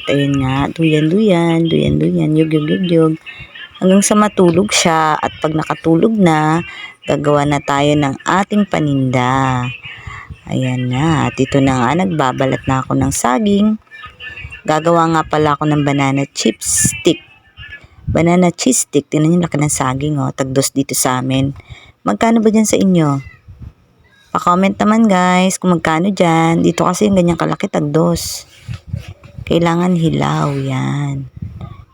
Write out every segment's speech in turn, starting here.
At ayun nga, duyan-duyan, duyan-duyan, yug-yug-yug-yug. Hanggang sa matulog siya at pag nakatulog na, gagawa na tayo ng ating paninda. Ayan na, at ito na nga, nagbabalat na ako ng saging. Gagawa nga pala ako ng banana chips stick. Banana cheese stick, tingnan nyo laki ng saging tagdos dito sa amin. Magkano ba dyan sa inyo? Pa-comment naman guys kung magkano dyan. Dito kasi yung ganyang kalaki tagdos. Kailangan hilaw yan.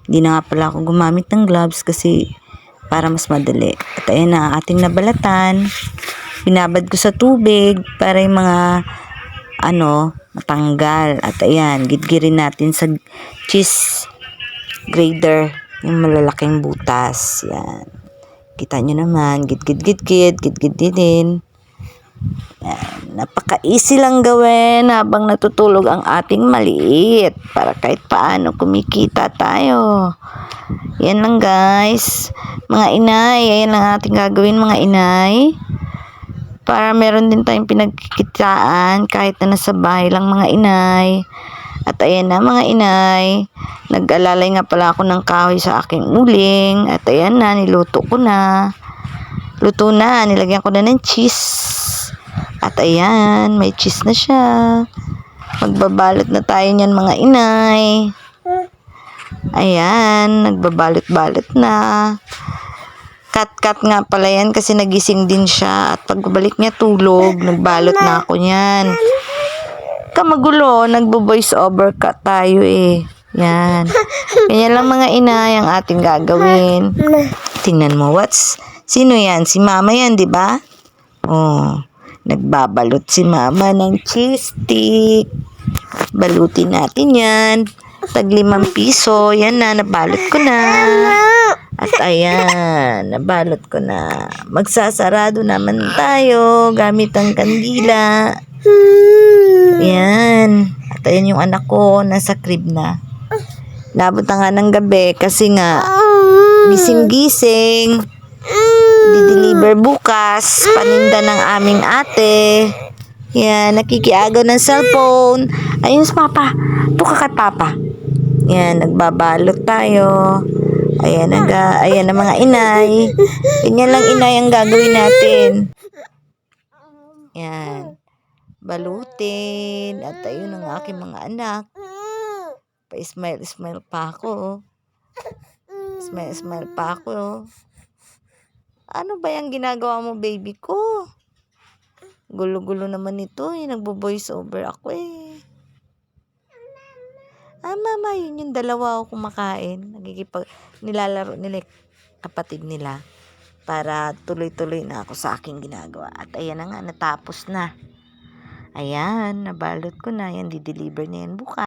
Hindi na nga pala ako gumamit ng gloves kasi para mas madali. At ayan na, ating nabalatan. Binabad ko sa tubig para yung mga matanggal. At ayan, gidgirin natin sa cheese grater yung malalaking butas. Yan. Kita nyo naman, gid-gid-gid-gid, gid-gid din. Yan. Napaka-easy lang gawin habang natutulog ang ating maliit para kahit paano kumikita tayo. Yan lang guys. Mga inay, ayan lang ating gagawin mga inay. Para meron din tayong pinagkikitaan kahit na nasa bahay lang mga inay. At ayan na mga inay, nag-alalay nga pala ako ng kahoy sa aking uling. At ayan na, niluto ko na. Luto na, nilagyan ko na ng cheese. At ayan, may cheese na siya. Magbabalot na tayo niyan mga inay. Ayan, nagbabalot-balot na. Cut nga pala yan kasi nagising din siya. At pagbabalik niya tulog, nagbalot na ako niyan. Kamagulo, nagbo-voice over cut tayo eh. Yan. Ganyan lang mga inay ang ating gagawin. Tingnan mo, sino yan? Si mama yan, di ba? Oh, nagbabalot si mama ng cheese stick. Balutin natin yan. Tag 5 piso. Yan na, nabalot ko na. At ayan, nabalot ko na. Magsasarado naman tayo gamit ang kandila. Yan. At ayan yung anak ko, nasa crib na. Labot na nga ng gabi kasi nga gising-gising. Di-deliver bukas. Paninda ng aming ate. Yan, nakikiagaw ng cellphone. Ayun si Papa. Tuka kay Papa. Yan, nagbabalot tayo. Ayan na mga inay. Ganyan lang inay ang gagawin natin. Yan. Balutin. At ayun ang aking mga anak. Pa-smile pa ako. Smile pa ako. Ano ba yung ginagawa mo baby ko? Gulo-gulo naman ito eh. Nagbo-voice over ako eh. Mama, yun yung dalawa ako kumakain. Nilalaro nila kapatid nila. Para tuloy-tuloy na ako sa aking ginagawa. At ayan na nga, natapos na. Ayan, nabalot ko na. Yan, di-deliver na yan bukas.